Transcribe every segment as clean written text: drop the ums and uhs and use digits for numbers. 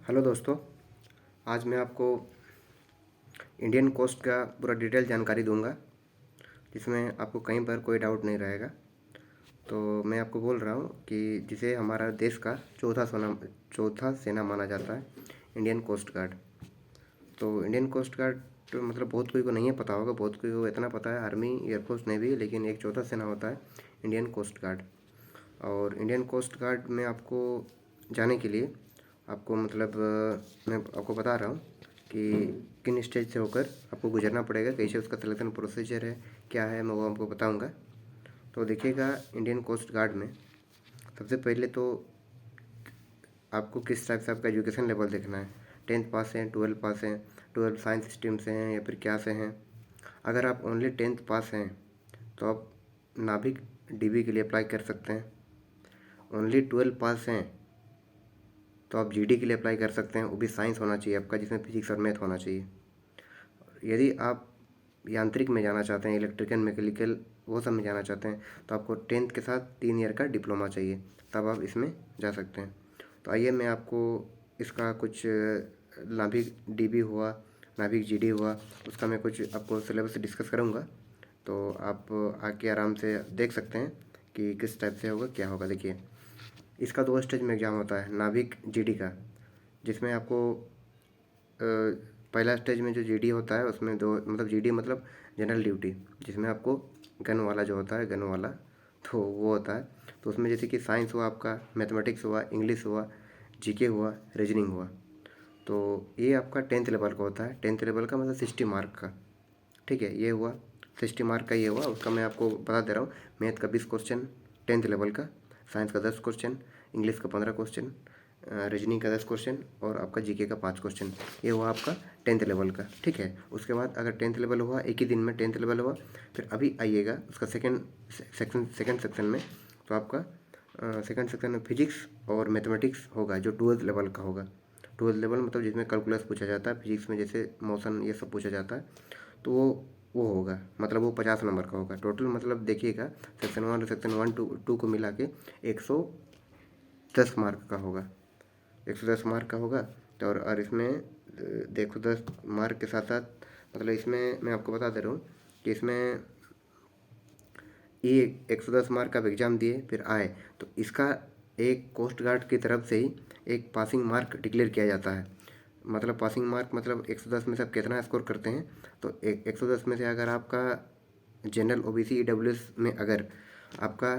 Hello दोस्तों। आज मैं आपको इंडियन कोस्ट का पूरा डिटेल जानकारी दूंगा, जिसमें आपको कहीं पर कोई डाउट नहीं रहेगा। तो मैं आपको बोल रहा हूँ कि जिसे हमारा देश का चौथा सेना माना जाता है, इंडियन कोस्ट गार्ड। तो इंडियन कोस्ट गार्ड तो मतलब बहुत कोई को नहीं है पता होगा, बहुत कोई को इतना पता है आर्मी, एयरफोर्स, नेवी, लेकिन एक चौथा सेना होता है इंडियन कोस्ट गार्ड। और इंडियन कोस्ट गार्ड में आपको जाने के लिए आपको मैं आपको बता रहा हूँ कि किन स्टेज से होकर आपको गुजरना पड़ेगा, कैसे उसका सिलेक्शन प्रोसीजर है, क्या है, मैं वो आपको बताऊँगा। तो देखिएगा, इंडियन कोस्ट गार्ड में सबसे पहले तो आपको किस टाइप से आपका एजुकेशन लेवल देखना है। 10th पास हैं, 12 पास हैं, 12 साइंस स्ट्रीम से हैं या फिर क्या से हैं। अगर आप ओनली 10th पास हैं तो आप नाभिक डीबी के लिए अप्लाई कर सकते हैं। ओनली 12 पास हैं तो आप जीडी के लिए अप्लाई कर सकते हैं, वो भी साइंस होना चाहिए आपका, जिसमें फिजिक्स और मैथ होना चाहिए। यदि आप यांत्रिक में जाना चाहते हैं, इलेक्ट्रिकल, मैकेनिकल, वो सब में जाना चाहते हैं, तो आपको 10th के साथ 3 ईयर का डिप्लोमा चाहिए, तब आप इसमें जा सकते हैं। तो आइए मैं आपको इसका कुछ नाभिक डीबी हुआ, नाभिक जीडी हुआ, उसका मैं कुछ आपको सिलेबस डिस्कस करूँगा। तो आप आके आराम से देख सकते हैं कि किस टाइप से होगा, क्या होगा। देखिए, इसका 2 स्टेज में एग्ज़ाम होता है नाभिक जीडी का, जिसमें आपको पहला स्टेज में जो जीडी होता है उसमें दो जीडी मतलब जनरल ड्यूटी, जिसमें आपको गन वाला जो होता है, गन वाला, तो वो होता है। तो उसमें जैसे कि साइंस हुआ, आपका मैथमेटिक्स हुआ, इंग्लिश हुआ, जीके हुआ, रीजनिंग हुआ। तो ये आपका 10th लेवल का होता है। 10th लेवल का मतलब 60 मार्क का, ठीक है। ये हुआ 60 मार्क का, ये हुआ। उसका मैं आपको बता दे रहा हूँ। मैथ का 20 क्वेश्चन 10th लेवल का, साइंस का 10 क्वेश्चन, इंग्लिश का 15 क्वेश्चन, रीजनिंग का 10 क्वेश्चन और आपका जीके का 5 क्वेश्चन। ये हुआ आपका 10th लेवल का, ठीक है। उसके बाद अगर 10th लेवल हुआ, एक ही दिन में 10th लेवल हुआ, फिर अभी आइएगा उसका सेकंड सेक्शन में। तो आपका सेकंड सेक्शन में फिजिक्स और मैथमेटिक्स होगा, जो 12th लेवल का होगा। 12th लेवल मतलब जिसमें कैलकुलस पूछा जाता है, फिजिक्स में जैसे मोशन ये सब पूछा जाता है, तो वो होगा, मतलब वो 50 नंबर का होगा टोटल। मतलब देखिएगा, सेक्शन 1 और सेक्शन 1 टू को मिला के 110 मार्क का होगा, 110 मार्क का होगा। तो और इसमें देखो 10 मार्क के साथ साथ, मतलब इसमें मैं आपको बता दे रहा हूँ कि इसमें ये 110 मार्क का एग्ज़ाम दिए फिर आए, तो इसका एक कोस्ट गार्ड की तरफ से ही एक पासिंग मार्क डिक्लेयर किया जाता है। मतलब पासिंग मार्क मतलब 110 में से आप कितना स्कोर करते हैं। तो 110 में से अगर आपका जनरल ओबीसी ईडब्ल्यूएस में अगर आपका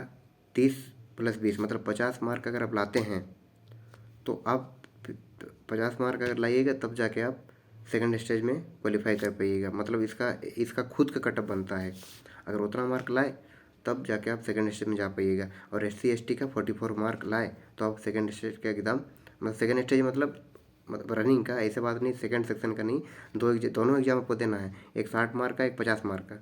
30+20 मतलब 50 मार्क अगर आप लाते हैं, तो आप 50 मार्क अगर लाइएगा तब जाके आप सेकंड स्टेज में क्वालिफाई कर पाइएगा। मतलब इसका इसका खुद का कटअप बनता है। अगर उतना मार्क लाए तब जाके आप सेकंड स्टेज में जा पाइएगा। और SC ST का 44 मार्क लाए तो आप सेकंड स्टेज का एग्ज़ाम, मतलब सेकंड स्टेज मतलब रनिंग का, ऐसे बात नहीं, सेकंड सेक्शन का नहीं, दोनों एग्ज़ाम आपको देना है। एक 60 मार्क का, एक 50 मार्क का,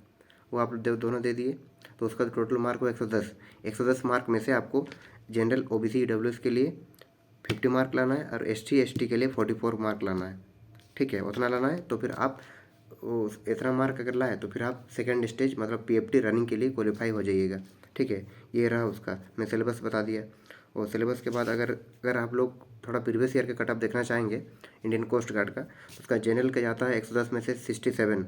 वो आप दोनों दे दिए, तो उसका टोटल मार्क हुआ 110। 110 मार्क में से आपको जनरल OBC EWS के लिए 50 मार्क लाना है और SC ST के लिए 44 मार्क लाना है, ठीक है। उतना लाना है तो फिर आप इतना मार्क अगर लाए तो फिर आप सेकंड स्टेज मतलब PFT रनिंग के लिए क्वालिफाई हो जाइएगा, ठीक है। ये रहा उसका, मैं सिलेबस बता दिया। और सिलेबस के बाद अगर आप लोग थोड़ा प्रीवियस ईयर का कटअप देखना चाहेंगे इंडियन कोस्ट गार्ड का, तो उसका जनरल का जाता है 110 में से 67,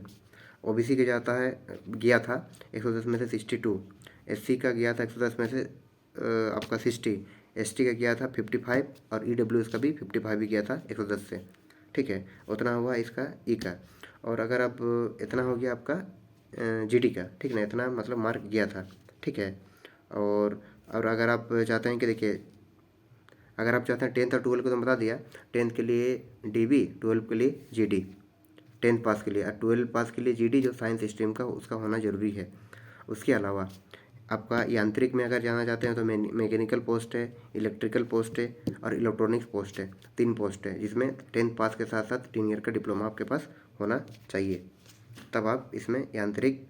OBC के जाता है गया था 110 में से 62, SC का गया था 110 में से आपका 60, ST का गया था 55 और EWS का भी 55 ही गया था 110 से, ठीक है। उतना हुआ इसका ई का। और अगर आप इतना हो गया आपका GD का, ठीक ना, इतना मतलब मार्क गया था, ठीक है। और अगर आप चाहते हैं कि देखिए, अगर आप चाहते हैं 10th और 12 को तो बता दिया, 10th के लिए DB, 12 के लिए GD, 10th पास के लिए, और 12 पास के लिए GD जो साइंस स्ट्रीम का उसका होना ज़रूरी है। उसके अलावा आपका यांत्रिक में अगर जाना चाहते हैं तो मैकेनिकल पोस्ट है, इलेक्ट्रिकल पोस्ट है और इलेक्ट्रॉनिक्स पोस्ट है। 3 पोस्ट है, जिसमें 10th पास के साथ साथ 3 ईयर का डिप्लोमा आपके पास होना चाहिए, तब आप इसमें यांत्रिक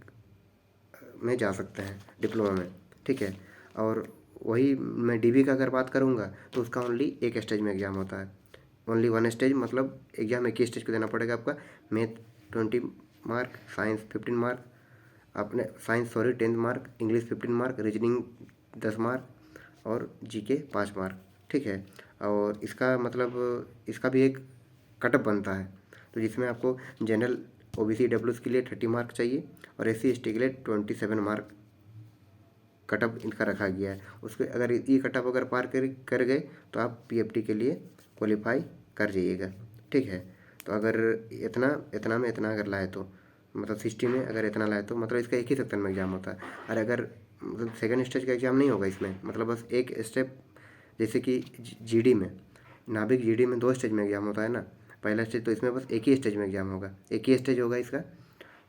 में जा सकते हैं डिप्लोमा में, ठीक है। और वही मैं DB का अगर बात करूँगा तो उसका ओनली एक स्टेज में एग्ज़ाम होता है, ओनली 1 स्टेज, मतलब एग्ज़ाम एक ही स्टेज को देना पड़ेगा आपका। मैथ 20 मार्क, साइंस 15 मार्क, अपने science 10 mark, English 15 mark, reasoning 10 mark और जीके 5 मार्क, ठीक है। और इसका मतलब इसका भी एक कटअप बनता है, तो जिसमें आपको जनरल ओबीसी डब्ल्यूज के लिए 30 मार्क चाहिए और SC ST के लिए 27 मार्क कटअप इनका रखा गया है। उसके अगर ये कटअप अगर पार कर गए तो आप PFT के लिए क्वालिफाई कर जाइएगा, ठीक है। तो अगर इतना में इतना अगर लाए तो मतलब 60 में अगर इतना लाए तो मतलब इसका एक ही सेक्शन में एग्ज़ाम होता है। और अगर मतलब सेकंड स्टेज का एग्ज़ाम नहीं होगा इसमें, मतलब बस एक स्टेप, जैसे कि GD में, नाभिक GD में 2 स्टेज में एग्ज़ाम होता है ना, पहला स्टेज, तो इसमें बस एक ही स्टेज में एग्ज़ाम होगा, एक ही स्टेज होगा इसका।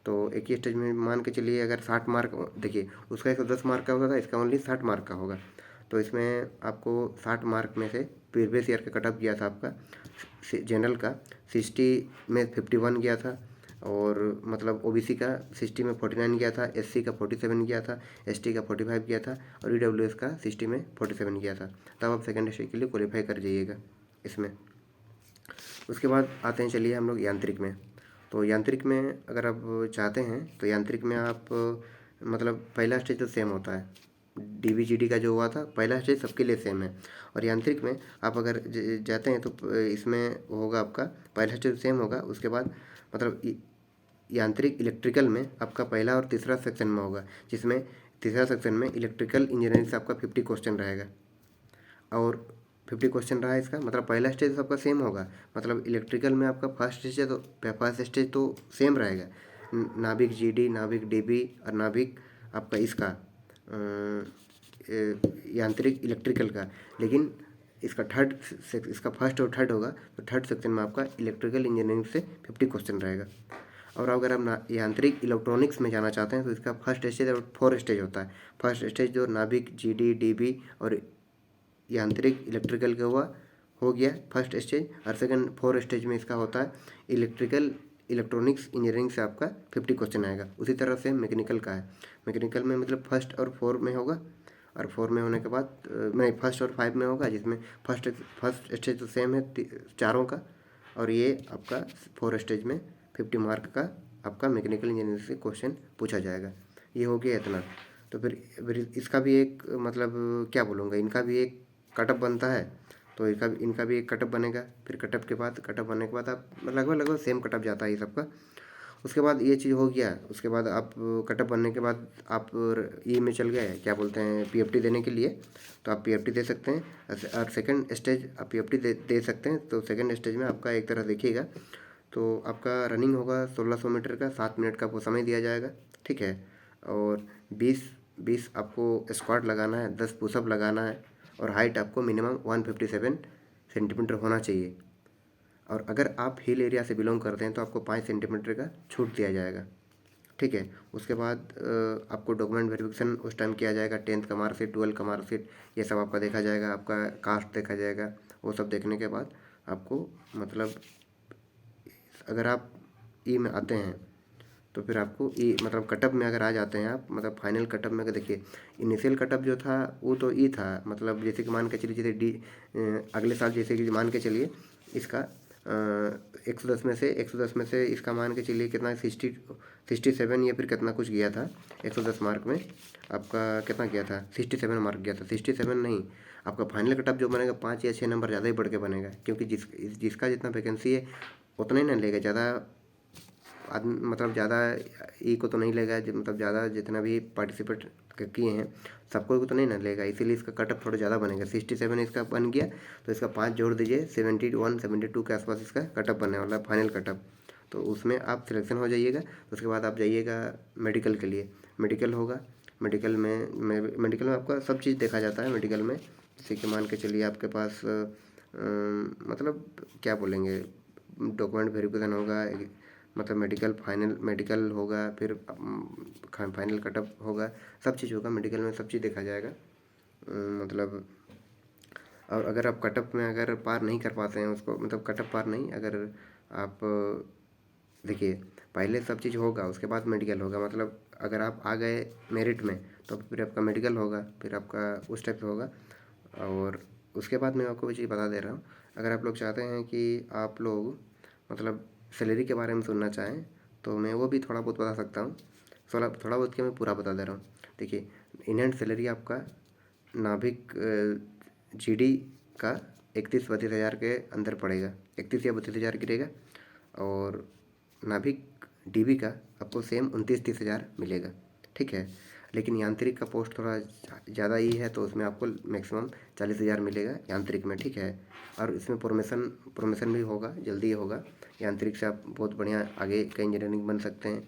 तो एक ही स्टेज में मान के चलिए अगर 60 मार्क, देखिए उसका 110 मार्क का होता था, इसका ओनली 60 मार्क का होगा। तो इसमें आपको 60 मार्क में से प्रीवियस ईयर का कटअप गया था आपका जनरल का 60 में 51 गया था, और मतलब OBC का 60 में 49 गया था, SC का 47 गया था, ST का 45 गया था, और EWS का 60 में 47 गया था। तब आप सेकेंड स्टेज के लिए क्वालिफाई कर जाइएगा इसमें। उसके बाद आते हैं, चलिए हम लोग यांत्रिक में। तो यांत्रिक में अगर आप चाहते हैं तो यांत्रिक में आप मतलब पहला स्टेज तो सेम होता है, DBGD का जो हुआ था पहला स्टेज सबके लिए सेम है। और यांत्रिक में आप अगर जाते हैं तो इसमें होगा आपका पहला स्टेज सेम होगा। उसके बाद मतलब यांत्रिक इलेक्ट्रिकल में आपका पहला और तीसरा सेक्शन में होगा, जिसमें तीसरा सेक्शन में इलेक्ट्रिकल इंजीनियरिंग से आपका 50 क्वेश्चन रहेगा। और 50 क्वेश्चन रहा है इसका, मतलब पहला स्टेज सबका सेम होगा। मतलब इलेक्ट्रिकल में आपका फर्स्ट स्टेज तो सेम रहेगा, नाभिक GD, नाभिक DB और नाभिक आपका इसका यांत्रिक इलेक्ट्रिकल का। लेकिन इसका फर्स्ट और थर्ड होगा, तो थर्ड सेक्शन में आपका इलेक्ट्रिकल इंजीनियरिंग से 50 क्वेश्चन रहेगा। और अगर आप यांत्रिक इलेक्ट्रॉनिक्स में जाना चाहते हैं तो इसका फर्स्ट स्टेज और 4 स्टेज होता है। फर्स्ट स्टेज जो नाभिक GD, DB और यांत्रिक इलेक्ट्रिकल का हो गया फर्स्ट स्टेज, और सेकंड 4 स्टेज में इसका होता है इलेक्ट्रिकल इलेक्ट्रॉनिक्स इंजीनियरिंग से आपका 50 क्वेश्चन आएगा। उसी तरह से मैकेनिकल का है, मैकेनिकल में मतलब फर्स्ट और 4 में होगा, और 4 में होने के बाद नहीं, फर्स्ट और 5 में होगा, जिसमें फर्स्ट स्टेज तो सेम है चारों का, और ये आपका 4 स्टेज में 50 मार्क का आपका मैकेनिकल इंजीनियरिंग से क्वेश्चन पूछा जाएगा। ये हो गया इतना। तो फिर इसका भी एक मतलब क्या बोलूँगा, इनका भी एक कटअप बनता है, तो इनका भी एक कटअप बनेगा। फिर कटअप बनने के बाद आप लगभग सेम कटअप जाता है ये सबका। उसके बाद ये चीज़ हो गया, उसके बाद आप कटअप बनने के बाद आप में चल गए, क्या बोलते हैं, PFT देने के लिए। तो आप PFT दे सकते हैं, और सेकंड स्टेज आप PFT दे सकते हैं। तो सेकंड स्टेज में आपका एक तरह देखिएगा तो आपका रनिंग होगा 1600 मीटर का, 7 मिनट का आपको समय दिया जाएगा, ठीक है। और 20 आपको स्क्वाट लगाना है, 10 पुशअप लगाना है, और हाइट आपको मिनिमम 157 सेंटीमीटर होना चाहिए। और अगर आप हिल एरिया से बिलोंग करते हैं तो आपको 5 सेंटीमीटर का छूट दिया जाएगा, ठीक है। उसके बाद आपको डॉक्यूमेंट वेरिफिकेशन उस टाइम किया जाएगा, 10th का मार्कशीट, 12th का मार्कशीट, ये सब आपका देखा जाएगा, आपका कास्ट देखा जाएगा। वो सब देखने के बाद आपको मतलब अगर आप में आते हैं तो फिर आपको मतलब कटअप में अगर आ जाते हैं आप, मतलब फाइनल कटअप में, अगर देखिए इनिशियल कटअप जो था वो तो था, मतलब जैसे कि मान के चलिए, जैसे अगले साल जैसे कि मान के चलिए इसका 110 में से इसका मान के चलिए कितना 67 या फिर कितना कुछ गया था। 110 मार्क में आपका कितना गया था, 67 मार्क गया था। 67 नहीं, आपका फाइनल कटअप जो बनेगा 5 या 6 नंबर ज़्यादा ही बढ़ के बनेगा, क्योंकि जिसका जितना वैकेंसी है उतना ही ना लेगा, ज़्यादा आदमी मतलब ज़्यादा को तो नहीं लेगा, मतलब ज़्यादा जितना भी पार्टिसिपेट किए हैं सबको तो नहीं ना लेगा, इसीलिए इसका कटअप थोड़ा ज़्यादा बनेगा। 67 इसका बन गया तो इसका 5 जोड़ दीजिए, 71 72 के आसपास इसका कटअप बनने वाला है, फाइनल कटअप। तो उसमें आप सिलेक्शन हो जाइएगा। उसके बाद आप जाइएगा मेडिकल के लिए, मेडिकल होगा। मेडिकल में आपका सब चीज़ देखा जाता है मेडिकल में, जैसे कि मान के चलिए आपके पास मतलब क्या बोलेंगे, डॉक्यूमेंट वेरिफिकेशन होगा, मतलब फाइनल मेडिकल होगा, फिर फाइनल कटअप होगा, सब चीज़ होगा मेडिकल में, सब चीज़ देखा जाएगा। मतलब और अगर आप कटअप में अगर पार नहीं कर पाते हैं उसको, मतलब कटअप पार नहीं, अगर आप देखिए पहले सब चीज़ होगा, उसके बाद मेडिकल होगा। मतलब अगर आप आ गए मेरिट में तो फिर आपका मेडिकल होगा, फिर आपका उस टाइप से होगा। और उसके बाद मैं आपको वो चीज़ बता दे रहा हूँ, अगर आप लोग चाहते हैं कि आप लोग मतलब सैलरी के बारे में सुनना चाहें तो मैं वो भी थोड़ा बहुत बता सकता हूँ। थोड़ा बहुत क्या, मैं पूरा बता दे रहा हूँ। देखिए इन हैंड सैलरी आपका नाभिक GD का 31-32 हज़ार के अंदर पड़ेगा, 31 या 32 हज़ार गिरेगा। और नाभिक डीबी का आपको सेम 29-30 हज़ार मिलेगा, ठीक है। लेकिन यांत्रिक का पोस्ट थोड़ा ज़्यादा ही है, तो उसमें आपको मैक्सिमम 40 हज़ार मिलेगा यांत्रिक में, ठीक है। और इसमें प्रमोशन भी होगा, जल्दी ही होगा। यांत्रिक से आप बहुत बढ़िया आगे का इंजीनियरिंग बन सकते हैं,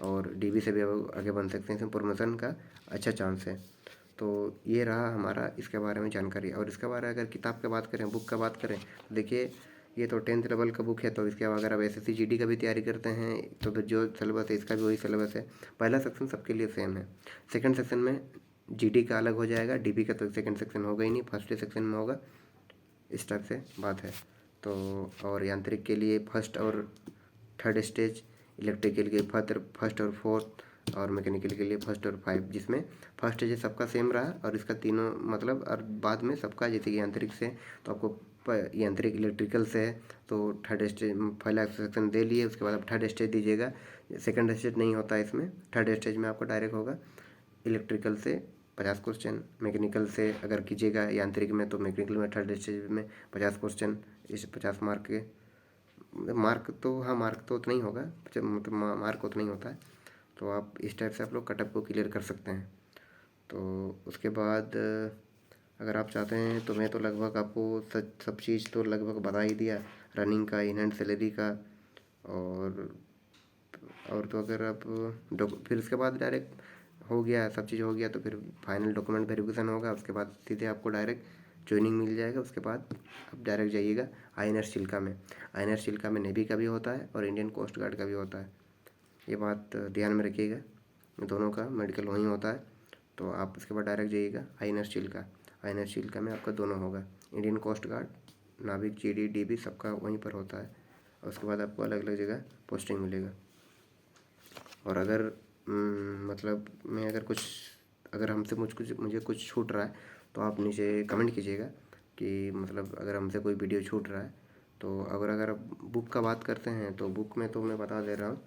और डीबी से भी आगे बन सकते हैं। इसमें प्रमोशन का अच्छा चांस है। तो ये रहा हमारा इसके बारे में जानकारी। और इसके बारे में अगर किताब की बात करें, बुक का बात करें, तो देखिए ये तो 10th लेवल का बुक है। तो इसके अगर आप SSC GD का भी तैयारी करते हैं तो फिर जो सिलेबस है इसका भी वही सिलेबस है। पहला सेक्शन सबके लिए सेम है। सेकंड सेक्शन में GD का अलग हो जाएगा, DB का तो सेकंड सेक्शन होगा ही नहीं, फर्स्ट सेक्शन में होगा। इस टाइप से बात है। तो और यांत्रिक के लिए फर्स्ट और थर्ड स्टेज, इलेक्ट्रिकल के फर्स्ट और फोर्थ, और मैकेनिकल के लिए फर्स्ट और 5, जिसमें फर्स्ट स्टेज सबका सेम रहा और इसका तीनों मतलब, और बाद में सबका जैसे कि यांत्रिक से तो आपको यांत्रिक इलेक्ट्रिकल से है तो थर्ड स्टेज पहला सेक्शन दे लिए, उसके बाद आप थर्ड स्टेज दीजिएगा। सेकंड स्टेज नहीं होता है इसमें। थर्ड स्टेज में आपको डायरेक्ट होगा इलेक्ट्रिकल से 50 क्वेश्चन, मैकेनिकल से अगर कीजिएगा यांत्रिक में तो मैकेनिकल में थर्ड स्टेज में 50 क्वेश्चन, इस 50 मार्क के। मार्क तो हाँ, मार्क तो उतना ही होगा, मतलब मार्क उतना ही होता है। तो आप इस टाइप से आप लोग कटअप को क्लियर कर सकते हैं। तो उसके बाद अगर आप चाहते हैं तो मैं तो लगभग आपको सब चीज़ तो लगभग बता ही दिया, रनिंग का, इन हैंड सैलरी का, और तो अगर आप फिर उसके बाद डायरेक्ट हो गया, सब चीज़ हो गया, तो फिर फाइनल डॉक्यूमेंट वेरिफिकेशन होगा। उसके बाद सीधे आपको डायरेक्ट ज्वाइनिंग मिल जाएगा। उसके बाद आप डायरेक्ट जाइएगा INS चिल्का में। INS चिल्का में नेवी का भी होता है और इंडियन कोस्ट गार्ड का भी होता है। ये बात ध्यान में रखिएगा, दोनों का मेडिकल वहीं होता है। तो आप उसके बाद डायरेक्ट जाइएगा INS चिल्का। INS चिल्का में आपका दोनों होगा, इंडियन कोस्ट गार्ड, नाविक, GD, DB सबका वहीं पर होता है। और उसके बाद आपको अलग अलग जगह पोस्टिंग मिलेगा। और अगर मतलब मैं अगर हमसे मुझे कुछ छूट रहा है तो आप नीचे कमेंट कीजिएगा कि मतलब अगर हमसे कोई वीडियो छूट रहा है तो। अगर आप बुक का बात करते हैं तो बुक में तो मैं बता दे रहा हूँ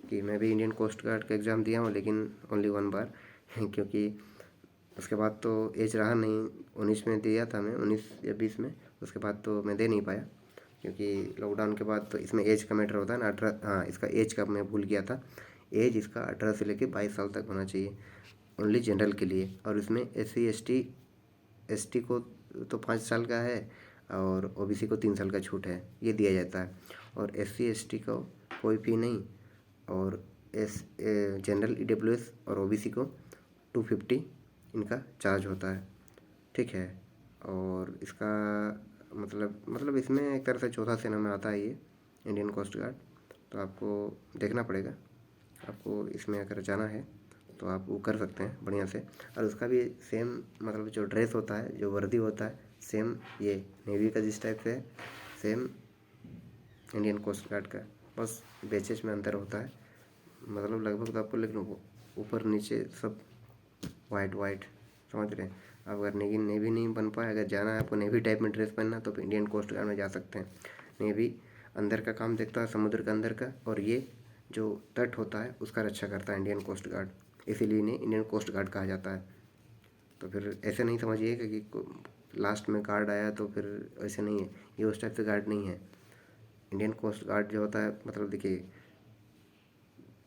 कि मैं भी इंडियन कोस्ट गार्ड का एग्ज़ाम दिया हूँ, लेकिन ओनली 1 बार क्योंकि उसके बाद तो एज रहा नहीं। 19 में दिया था मैं, 19 या 20 में। उसके बाद तो मैं दे नहीं पाया क्योंकि लॉकडाउन के बाद तो इसमें एज का मैटर होता है ना। 18, हाँ, इसका एज का मैं भूल गया था। एज इसका 18 से लेकर 22 साल तक होना चाहिए ओनली जनरल के लिए। और इसमें SC ST को तो 5 साल का है, और OBC को 3 साल का छूट है, ये दिया जाता है। और SC ST को कोई फी नहीं, और जनरल EWS और OBC को 250 इनका चार्ज होता है, ठीक है। और इसका मतलब इसमें एक तरह से चौथा सेना में आता है ये इंडियन कोस्ट गार्ड। तो आपको देखना पड़ेगा, आपको इसमें अगर जाना है तो आप वो कर सकते हैं बढ़िया से। और उसका भी सेम मतलब जो ड्रेस होता है, जो वर्दी होता है, सेम ये नेवी का जिस टाइप से है, सेम इंडियन कोस्ट गार्ड का, बस बेचेस में अंतर होता है। मतलब लगभग तो आपको, लेकिन ऊपर नीचे सब वाइट समझ रहे हैं। अब अगर नेवी नहीं बन पाए, अगर जाना है आपको नेवी टाइप में ड्रेस पहनना, तो इंडियन कोस्ट गार्ड में जा सकते हैं। नेवी अंदर का काम देखता है, समुद्र के अंदर का, और ये जो तट होता है उसका रक्षा करता है इंडियन कोस्ट गार्ड, इसीलिए इन्हें इंडियन कोस्ट गार्ड कहा जाता है। तो फिर ऐसे नहीं समझिएगा कि लास्ट में गार्ड आया तो फिर ऐसे नहीं है, ये उस टाइप से गार्ड नहीं है। इंडियन कोस्ट गार्ड जो होता है, मतलब देखिए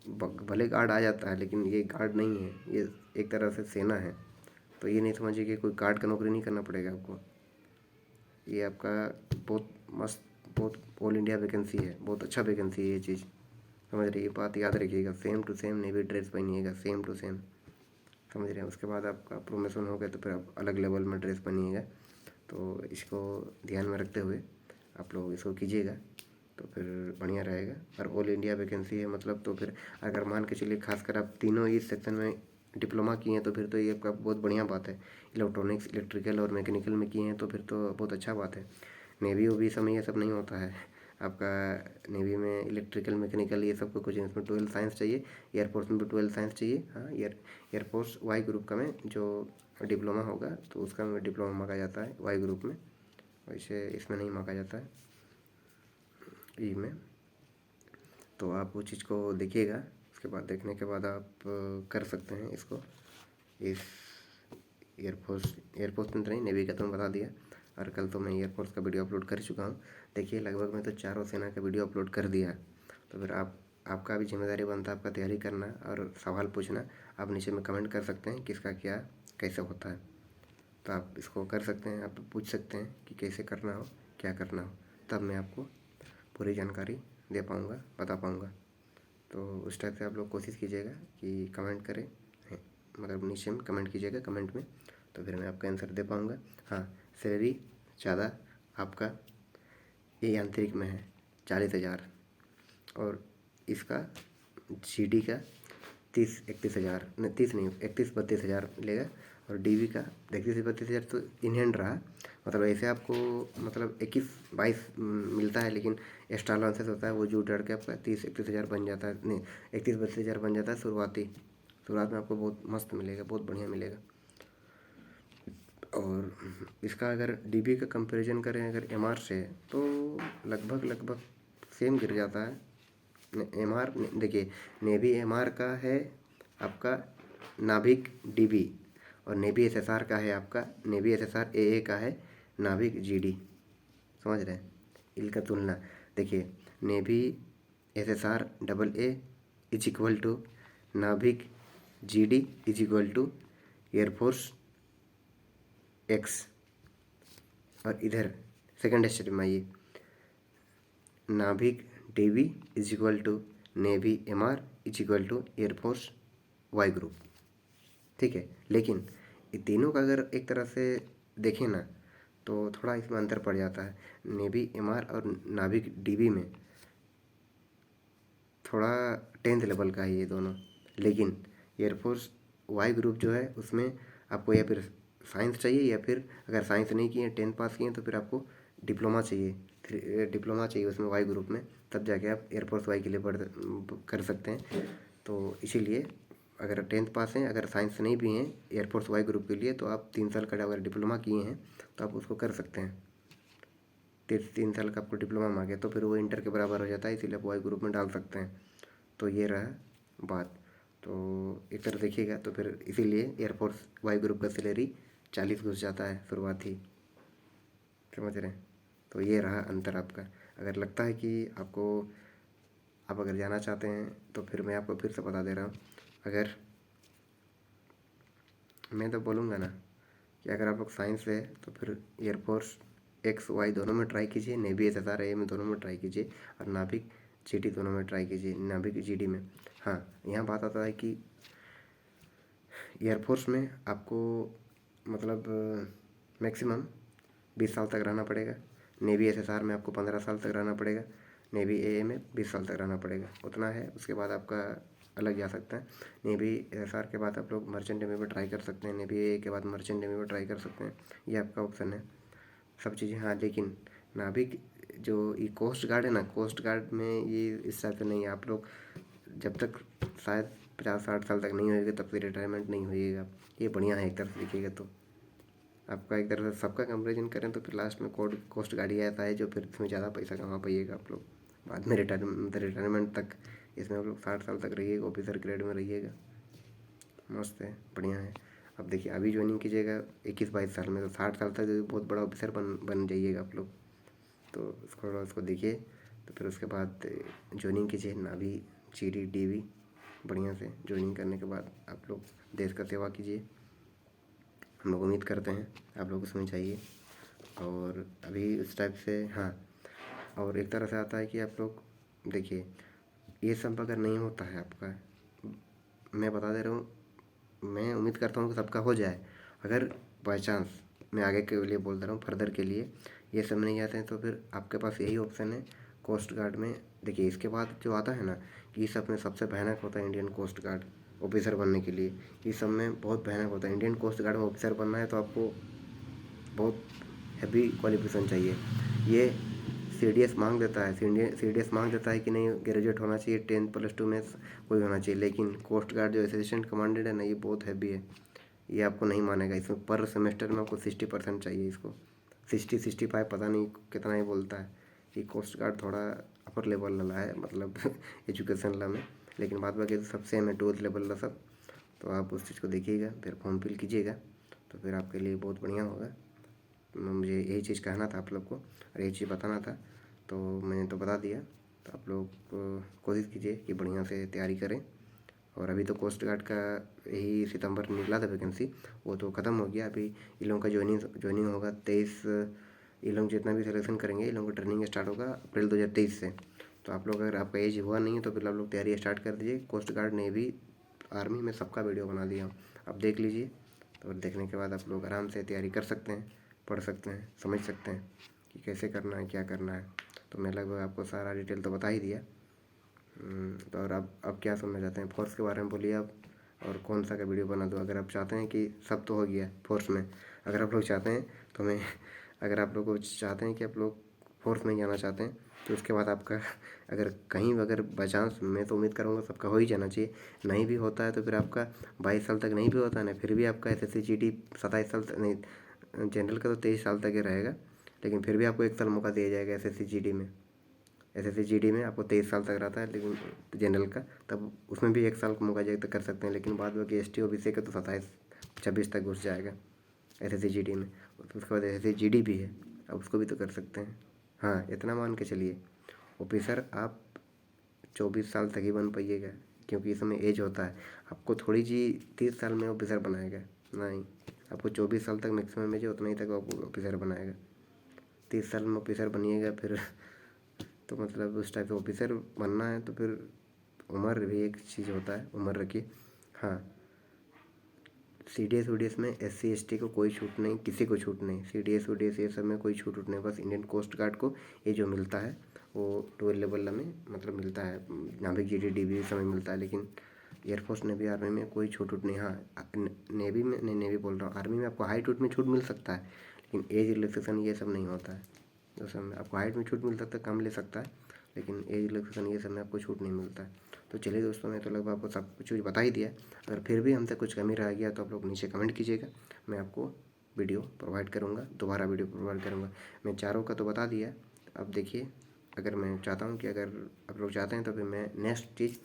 भले गार्ड आ जाता है लेकिन ये गार्ड नहीं है, ये एक तरह से सेना है। तो ये नहीं समझिए कि कोई गार्ड का नौकरी नहीं करना पड़ेगा आपको। ये आपका बहुत मस्त, बहुत ऑल इंडिया वैकेंसी है, बहुत अच्छा वैकेंसी है ये चीज़, समझ रही है। बात याद रखिएगा, same to same navy dress पहनिएगा, सेम टू सेम, समझ रहे हैं। उसके बाद आपका प्रमोशन हो गया तो फिर आप अलग लेवल में ड्रेस पहनिएगा। तो इसको ध्यान में रखते हुए आप लोग इसको कीजिएगा तो फिर बढ़िया रहेगा। और ऑल इंडिया वैकेंसी है मतलब, तो फिर अगर मान के चलिए खासकर आप तीनों ही सेक्शन में डिप्लोमा किए हैं तो फिर तो ये आपका बहुत बढ़िया बात है। इलेक्ट्रॉनिक्स, इलेक्ट्रिकल और मैकेनिकल में किए हैं तो फिर तो बहुत अच्छा बात है। नेवी ओवी सब में ये सब नहीं होता है आपका। नेवी में इलेक्ट्रिकल, मैकेनिकल ये सब को कुछ, इसमें 12 साइंस चाहिए। एयरफोर्स में भी 12 साइंस चाहिए। हाँ, एयरफोर्स वाई ग्रुप का में जो डिप्लोमा होगा तो उसका में डिप्लोमा मांगा जाता है वाई ग्रुप में, वैसे इसमें नहीं मांगा जाता है ई में। तो आप वो चीज़ को देखिएगा, उसके बाद देखने के बाद आप कर सकते हैं इसको। इस एयरफोर्स में तो नहीं, नेवी का तो मैं बता दिया। और कल तो मैं एयरफोर्स का वीडियो अपलोड कर चुका हूँ। देखिए लगभग मैं तो चारों सेना का वीडियो अपलोड कर दिया। तो फिर आपका भी जिम्मेदारी बनता है आपका तैयारी करना और सवाल पूछना। आप नीचे में कमेंट कर सकते हैं किसका क्या कैसे होता है, तो आप इसको कर सकते हैं, आप पूछ सकते हैं कि कैसे करना हो, क्या करना हो, तब मैं आपको पूरी जानकारी दे पाऊँगा, बता पाऊँगा। तो उस टाइप से आप लोग कोशिश कीजिएगा कि कमेंट करें, मतलब नीचे में कमेंट कीजिएगा कमेंट में, तो फिर मैं आपका आंसर दे पाऊँगा। हाँ, सैलरी ज़्यादा आपका ये यांत्रिक में है 40,000, और इसका GD का 30-31 हज़ार, नहीं 30 नहीं, 31-32 हज़ार मिलेगा। और DV का 31-32 हज़ार तो इन हैंड रहा, मतलब ऐसे आपको मतलब 21-22 मिलता है, लेकिन एक्स्ट्रा अलाउंसेस होता है वो जो डर के आपका 30-31 हज़ार बन जाता है, नहीं 31-32 हज़ार बन जाता है शुरुआत में आपको बहुत मस्त मिलेगा, बहुत बढ़िया मिलेगा। और इसका अगर DB का कंपैरिजन करें अगर MR से, तो लगभग सेम गिर जाता है। MR देखिए, नेवी MR का है आपका नाभिक DB, और नेवी SSR का है आपका, नेवी SSR AA का है नाभिक GD। समझ रहे हैं इनका तुलना? देखिए, navy SSR AA is equal to नाभिक GD is equal to air force X। और इधर सेकंड स्टेप में आइए, नाभिक DB is equal to navy MR is equal to air force Y group. ठीक है, लेकिन ये तीनों का अगर एक तरह से देखें ना, तो थोड़ा इसमें अंतर पड़ जाता है। नेवी MR और नाभिक DB में थोड़ा 10th लेवल का है ये दोनों, लेकिन एयरफोर्स Y ग्रुप जो है उसमें आपको या फिर साइंस चाहिए, या फिर अगर साइंस नहीं किए 10th पास किए तो फिर आपको डिप्लोमा चाहिए उसमें Y ग्रुप में, तब जाके आप एयरफोर्स Y के लिए कर सकते हैं। तो इसीलिए अगर 10th पास हैं, अगर साइंस नहीं भी हैं एयरफोर्स Y ग्रुप के लिए, तो आप 3 साल का अगर डिप्लोमा किए हैं तो आप उसको कर सकते हैं। 3 साल का आपको डिप्लोमा में आ गया तो फिर वो इंटर के बराबर हो जाता है, इसीलिए आप Y ग्रुप में डाल सकते हैं। तो ये रहा बात। तो एक तरह देखिएगा तो फिर इसीलिए एयरफोर्स Y ग्रुप का सैलरी 40 घुस जाता है शुरुआत ही। समझ रहे हैं? तो ये रहा अंतर आपका। अगर लगता है कि आप अगर जाना चाहते हैं तो फिर मैं आपको फिर से बता दे रहा हूँ। अगर मैं तो बोलूँगा ना कि अगर आप लोग साइंस है तो फिर एयरफोर्स XY दोनों में ट्राई कीजिए, नेवी SSR AA में दोनों में ट्राई कीजिए, और नाभिक GD दोनों में ट्राई कीजिए, नाभिक GD में। हाँ, यहाँ बात आता है कि एयरफोर्स में आपको मतलब मैक्सिमम 20 साल तक रहना पड़ेगा, नेवी SSR में आपको 15 साल तक रहना पड़ेगा, नेवी AA में 20 साल तक रहना पड़ेगा, उतना है। उसके बाद आपका अलग जा सकता है। नेवी SSR के बाद आप लोग मर्चेंट नेवी में ट्राई कर सकते हैं, नेवी AA के बाद मर्चेंट नेवी में ट्राई कर सकते हैं, ये आपका ऑप्शन है। सब चीज़ें हाँ, लेकिन नाभिक जो ये कोस्ट गार्ड है ना, कोस्ट गार्ड में ये इस टाइप से नहीं है। आप लोग जब तक शायद 50-60 साल तक नहीं होएगा तब तक रिटायरमेंट नहीं होइएगा। ये बढ़िया है एक तरफ से देखिएगा तो। आपका एक तरह से सबका कंपेरिजन करें तो फिर लास्ट में कोस्ट गार्ड ही आता है, जो फिर इसमें ज़्यादा पैसा कमा पाइएगा आप लोग बाद में रिटायरमेंट तक। इसमें आप लोग 60 साल तक रहिएगा, ऑफिसर ग्रेड में रहिएगा। मस्त है, बढ़िया है। अब देखिए, अभी ज्वाइनिंग कीजिएगा 21-22 साल में, तो 60 साल तक बहुत बड़ा ऑफिसर बन जाइएगा आप लोग। तो उसको देखिए, तो फिर उसके बाद ज्वाइनिंग कीजिए नाभी GD DB बढ़िया से। ज्वाइनिंग करने के बाद आप लोग देश का सेवा कीजिए। हम लोग उम्मीद करते हैं आप लोग उसमें जाइए। और अभी उस टाइप से हाँ, और एक तरह से आता है कि आप लोग देखिए, ये सब अगर नहीं होता है आपका, मैं बता दे रहा हूँ, मैं उम्मीद करता हूँ कि सबका हो जाए। अगर बाई चांस, मैं आगे के लिए बोल दे रहा हूँ, फर्दर के लिए ये सब नहीं आते हैं तो फिर आपके पास यही ऑप्शन है कोस्ट गार्ड में। देखिए, इसके बाद जो आता है ना कि इस सब में सबसे भयानक होता है इंडियन कोस्ट गार्ड ऑफिसर बनने के लिए। इस सब में बहुत भयानक होता है। इंडियन कोस्ट गार्ड में ऑफिसर बनना है तो आपको बहुत हैवी क्वालिफिकेशन चाहिए। ये CDS मांग देता है, CDS मांग देता है कि नहीं ग्रेजुएट होना चाहिए, 10+2 में कोई होना चाहिए, लेकिन कोस्ट गार्ड जो असिस्टेंट कमांडेंट है ना, ये बहुत हैवी है। ये आपको नहीं मानेगा। इसमें पर सेमेस्टर में आपको 60% चाहिए, इसको 60-65 पता नहीं कितना ही बोलता है। ये कोस्ट गार्ड थोड़ा अपर लेवल वाला है, मतलब एजुकेशन ला में, लेकिन बाद बाकी तो सब सेम है, 12th लेवल का सब। तो आप उस चीज़ को देखिएगा, फिर फॉर्म फिल कीजिएगा, तो फिर आपके लिए बहुत बढ़िया होगा। मुझे यही चीज़ कहना था आप लोग को और यही चीज़ बताना था, तो मैंने तो बता दिया। तो आप लोग कोशिश कीजिए कि बढ़िया से तैयारी करें। और अभी तो कोस्ट गार्ड का यही सितंबर निकला था वैकेंसी, वो तो ख़त्म हो गया। अभी इन लोगों का ज्वाइनिंग होगा 23, इन लोग जितना भी सिलेक्शन करेंगे इन लोगों का ट्रेनिंग स्टार्ट होगा अप्रैल 2023 से। तो आप लोग, अगर आपका एज हुआ नहीं है तो फिर आप लोग तैयारी स्टार्ट कर दीजिए। कोस्ट गार्ड, नेवी, आर्मी में सबका वीडियो बना दिया हूँ, आप देख लीजिए। तो देखने के बाद आप लोग आराम से तैयारी कर सकते हैं, पढ़ सकते हैं, समझ सकते हैं कि कैसे करना है, क्या करना है। तो मैं लगभग आपको सारा डिटेल तो बता ही दिया। तो और अब क्या सुनना चाहते हैं, फोर्स के बारे में बोलिए आप, और कौन सा का वीडियो बना दूँ। अगर आप चाहते हैं कि सब तो हो गया फोर्स में, अगर आप लोग चाहते हैं तो मैं अगर आप लोग को चाहते हैं कि आप लोग फोर्स में जाना चाहते हैं तो उसके बाद आपका अगर कहीं अगर बाई चांस, मैं तो उम्मीद करूँगा सबका हो ही जाना चाहिए, नहीं भी होता है तो फिर आपका 22 साल तक नहीं भी होता है ना, फिर भी आपका SSC GD 27 साल तक नहीं, जनरल का तो 23 साल तक ही रहेगा, लेकिन फिर भी आपको 1 साल मौका दिया जाएगा SSC GD में। SSC GD में आपको 23 साल तक रहता है, लेकिन जनरल का तब उसमें भी 1 साल का मौका तक कर सकते हैं, लेकिन बाद बाकी ST OBC का तो 27-26 तक घुस जाएगा SSC GD में। उसके बाद SSC GD भी है, अब उसको भी तो कर सकते हैं। हाँ, इतना मान के चलिए ऑफिसर आप 24 साल तक ही बन पाइएगा, क्योंकि इस समय एज होता है। आपको थोड़ी जी 30 साल में ऑफिसर बनाएगा, नहीं, आपको 24 साल तक मैक्सिमम एज है, उतना ही तक ऑफिसर बनाएगा। 30 साल में ऑफिसर बनिएगा फिर तो मतलब उस टाइप का ऑफिसर बनना है तो फिर उम्र भी एक चीज़ होता है, उम्र रखिए। हाँ, CDS WDS में SC ST को कोई छूट नहीं, किसी को छूट नहीं। CDS WDS ये सब में कोई छूट नहीं, बस इंडियन कोस्ट गार्ड को ये जो मिलता है वो 12 लेवल में मतलब मिलता है, नाभिक GD DB सब में मिलता है, लेकिन एयरफोर्स, नेवी, आर्मी में कोई छूट नहीं। हाँ, नेवी में नहीं, नेवी बोल रहा हूँ, आर्मी में आपको हाइट में छूट मिल सकता है, लेकिन एज रिलैक्सेशन ये सब नहीं होता है। तो सब में आपको हाइट में छूट मिल सकता है, कम ले सकता है, लेकिन एज रिलैक्सेशन ये सब में आपको छूट नहीं मिलता है। तो चलिए दोस्तों, मैं तो लगभग आपको सब कुछ बता ही दिया। अगर फिर भी हमसे कुछ कमी रह गया तो आप लोग नीचे कमेंट कीजिएगा, मैं आपको वीडियो प्रोवाइड करूँगा, दोबारा वीडियो प्रोवाइड करूँगा। मैं चारों का तो बता दिया, अब देखिए अगर मैं चाहता हूँ कि अगर आप लोग चाहते हैं तो फिर मैं नेक्स्ट चीज़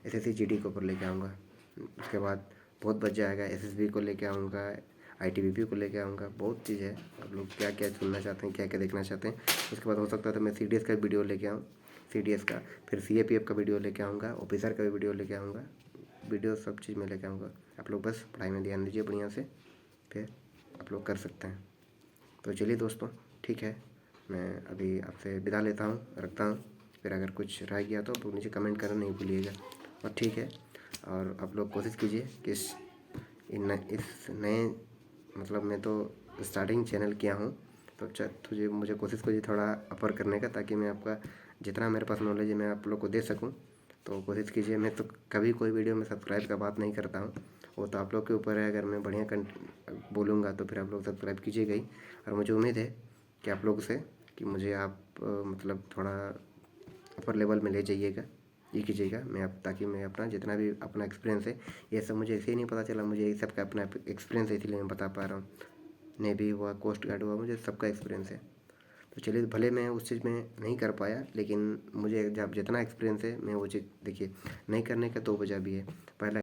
SSC GD के ऊपर लेके आऊँगा। उसके बाद बहुत बच जाएगा, SSB को लेके आऊँगा, ITBP को लेके आऊँगा, बहुत चीज़ है। आप लोग क्या क्या सुनना चाहते हैं, क्या क्या देखना चाहते हैं। उसके बाद हो सकता है तो मैं CDS का वीडियो लेके आऊँ, CDS का, फिर CAPF का वीडियो लेके आऊँगा, ऑफिसर का भी वीडियो लेके आऊँगा, वीडियो सब चीज़ में लेके आऊँगा। आप लोग बस पढ़ाई में ध्यान दीजिए बढ़िया से, फिर आप लोग कर सकते हैं। तो चलिए दोस्तों, ठीक है, मैं अभी आपसे विदा लेता हूँ, रखता हूँ। फिर अगर कुछ रह गया तो आप लोग नीचे कमेंट करना नहीं भूलिएगा, और ठीक है। और आप लोग कोशिश कीजिए कि इस नए मतलब मैं तो स्टार्टिंग चैनल किया हूँ, तो मुझे कोशिश कीजिए थोड़ा अपर करने का, ताकि मैं आपका जितना मेरे पास नॉलेज है मैं आप लोग को दे सकूँ। तो कोशिश कीजिए, मैं तो कभी कोई वीडियो में सब्सक्राइब का बात नहीं करता हूँ, वो तो आप लोग के ऊपर है। अगर मैं बढ़िया बोलूँगा तो फिर आप लोग सब्सक्राइब कीजिएगा ही। और मुझे उम्मीद है कि आप लोग से कि मुझे आप मतलब थोड़ा अपर लेवल में ले जाइएगा, ये कीजिएगा। मैं आप, ताकि मैं अपना जितना भी अपना एक्सपीरियंस है, ये सब मुझे ऐसे ही नहीं पता चला, मुझे ये सब का अपना एक्सपीरियंस है, इसलिए मैं बता पा रहा हूँ। नेवी हुआ, कोस्ट गार्ड हुआ, मुझे सबका एक्सपीरियंस है। तो चलिए, भले मैं उस चीज़ में नहीं कर पाया, लेकिन मुझे जब जितना एक्सपीरियंस है मैं वो चीज़, देखिए, नहीं करने का दो वजह भी है। पहला